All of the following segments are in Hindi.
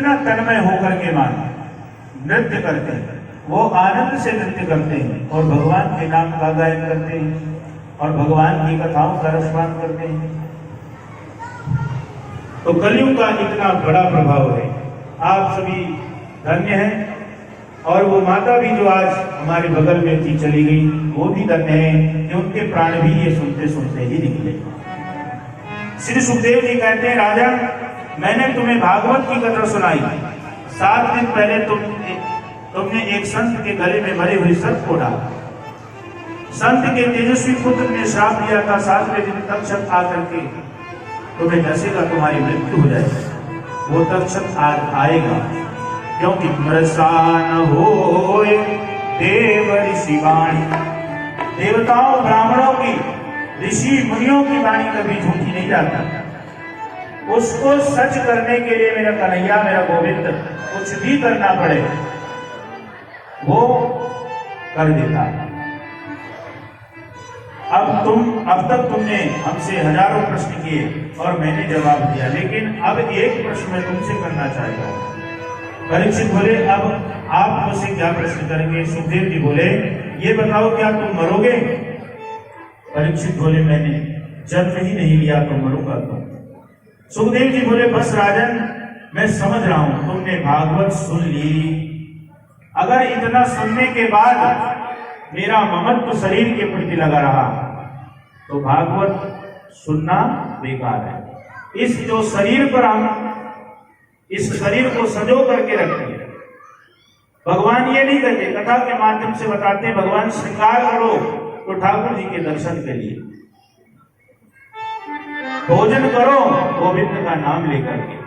कितना तन्मय होकर के मान नृत्य करते हैं, वो आनंद से नृत्य करते हैं और भगवान के नाम का गायन करते हैं और भगवान की कथाओं का रसपान करते हैं। तो कलयुग का इतना बड़ा प्रभाव है। आप सभी धन्य हैं और वो माता भी जो आज हमारे बगल में थी चली गई, वो भी धन्य है कि उनके प्राण भी ये सुनते सुनते ही निकले। श्री सुखदेव जी कहते हैं, राजा मैंने तुम्हें भागवत की कथा सुनाई। 7 दिन पहले तुमने एक संत के गले में मरे हुए सर्प को डाला। संत के तेजस्वी पुत्र ने श्राप दिया था 7वें दिन तक्षक आकर के तुम्हें डसेगा, तुम्हारी मृत्यु हो जाएगी। वो तक्षक आज आएगा, क्योंकि मृषा न होए देव ऋषि वाणी। देवताओं ब्राह्मणों की, ऋषि मुनियों की वाणी कभी झूठी नहीं जाती। उसको सच करने के लिए मेरा कन्हैया, मेरा गोविंद कुछ भी करना पड़े वो कर देता। अब तक तुमने हमसे हजारों प्रश्न किए और मैंने जवाब दिया, लेकिन अब एक प्रश्न मैं तुमसे करना चाहता हूं। परीक्षित बोले, अब आप मुझसे क्या प्रश्न करेंगे? सुखदेव जी बोले, ये बताओ क्या तुम मरोगे? परीक्षित बोले, मैंने जन्म ही नहीं लिया तो मरूंगा तो। सुखदेव जी बोले, बस राजन मैं समझ रहा हूं, तुमने भागवत सुन ली। अगर इतना सुनने के बाद मेरा ममत्व शरीर के प्रति लगा रहा तो भागवत सुनना बेकार है। इस जो शरीर पर हम इस शरीर को सजो करके रखते हैं, भगवान ये नहीं कहते, कथा के माध्यम से बताते हैं भगवान श्रृंगार करो तो ठाकुर जी के दर्शन के लिए, भोजन करो गोविंद का नाम लेकर के,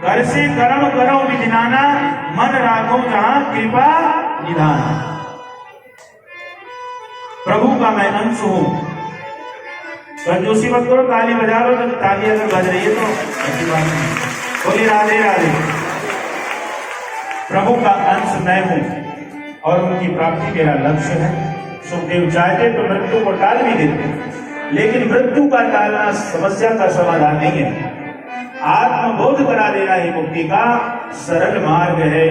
कर से कर्म करो विधिनाना, मन राखो जहां कृपा निधान। प्रभु का मैं अंश हूं, कंजूसी मत करो, ताली बजा लो, जब ताली अगर बज रही है तो अच्छी बात नहीं। बोली राधे राधे। प्रभु का अंश मैं हूं और उनकी प्राप्ति मेरा लक्ष्य है। सुखदेव चाहते तो मृत्यु को टाल भी देते, लेकिन मृत्यु का टालना समस्या का समाधान नहीं है। आत्मबोध करा देना ही मुक्ति का सरल मार्ग है।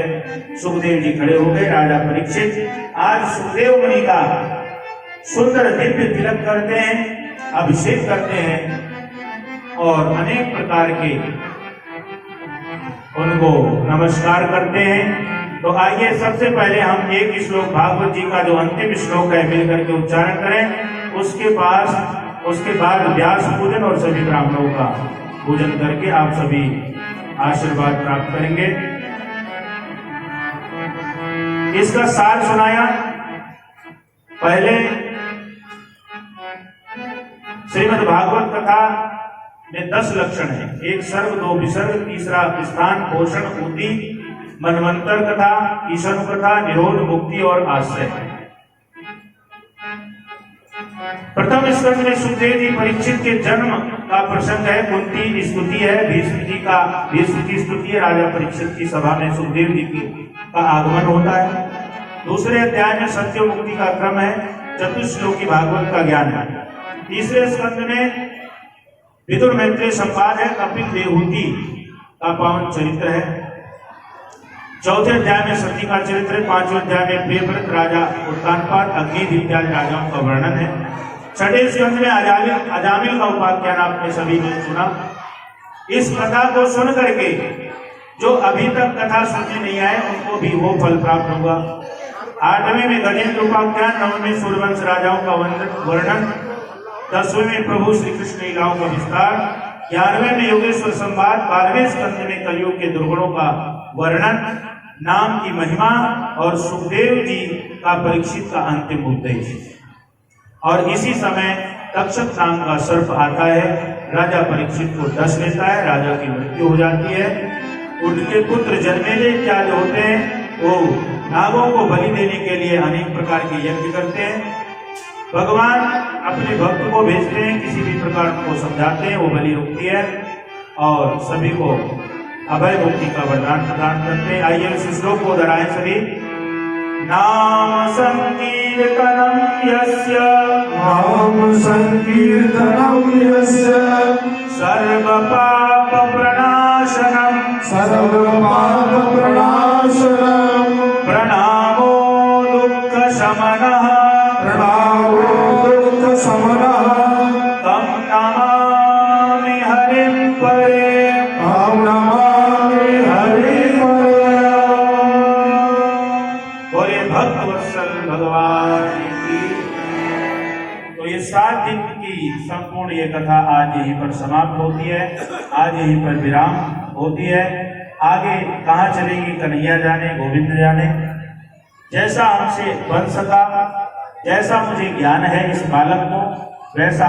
सुखदेव जी खड़े हो गए। राजा परीक्षित आज सुखदेव मुनि का सुंदर दिव्य तिलक करते हैं, अभिषेक करते हैं और अनेक प्रकार के उनको नमस्कार करते हैं। तो आइए सबसे पहले हम एक श्लोक भागवत जी का जो अंतिम श्लोक है मिलकर के उच्चारण करें। उसके बाद व्यास पूजन और सभी ब्राह्मणों का पूजन करके आप सभी आशीर्वाद प्राप्त करेंगे। इसका सार सुनाया। पहले श्रीमद् भागवत कथा में 10 लक्षण है। 1 सर्ग, 2 विसर्ग, तीसरा स्थान, पोषण, ऊति, मनवंतर कथा, ईशानु कथा, निरोध, मुक्ति और आश्रय। प्रथम स्कंद में सुखदेव जी परीक्षित के जन्म का प्रसंग है। कुंती स्तुति है, भीष्म की स्तुति है। राजा परीक्षित की सभा में सुखदेव जी का आगमन होता है। दूसरे अध्याय में सत्य मुक्ति का क्रम है। चतुश्लोकी भागवत का ज्ञान है। तीसरे स्कंद में विदुर मैत्रेय संवाद है। कपिल देवहूति का पावन चरित्र है। चौथे अध्याय में सती का चरित्र है। 5वें अध्याय में प्रियव्रत राजा उत्तानपाद, अग्नि इत्यादि राजाओं का वर्णन है। छठे स्कंद में अजामिल का उपाख्यान आपने सभी ने सुना। इस कथा को सुन करके जो अभी तक कथा सुनने नहीं आए उनको भी वो फल प्राप्त होगा। 8वें में गजेंद्र उपाख्यान, 9वें में सूर्यवंश राजाओं का वर्णन, 10वें में प्रभु श्री कृष्ण लीलाओं का विस्तार, 11वें में योगेश्वर संवाद, 12वें स्कंद में कलयुग के दुर्गुणों का वर्णन, नाम की महिमा और सुखदेव जी का परीक्षित का अंतिम उपदेश। और इसी समय तक्षक नाम का सर्प आता है, राजा परीक्षित को डस लेता है, राजा की मृत्यु हो जाती है। उनके पुत्र जन्मेजय इत्यादि होते हैं, वो नागों को बलि देने के लिए अनेक प्रकार के यज्ञ करते हैं। भगवान अपने भक्त को भेजते हैं, किसी भी प्रकार को समझाते हैं, वो बलि रुकती है और सभी को अभय मुक्ति का वरदान प्रदान करते हैं। आइए इस श्लोक को दोहराएं सभी। नाम संकीर्तनम यस्य, नाम संकीर्तनम यस्य, सर्व पाप प्रणाशनम, नाशनम सर्वपापप्रणाशनम् प्रणामो दुःख शमनः प्रणामो दुःखशमनः तं नमामि हरिं परे तं नमामि हरिं बोले भक्त वत्सल भगवान की। तो ये 7 दिन की संपूर्ण ये कथा आज यहीं पर समाप्त होती है, आज यहीं पर विराम होती है। आगे कहाँ चलेगी कन्हैया जाने, गोविंद जाने। जैसा हमसे बन सका, जैसा मुझे ज्ञान है इस बालक को, वैसा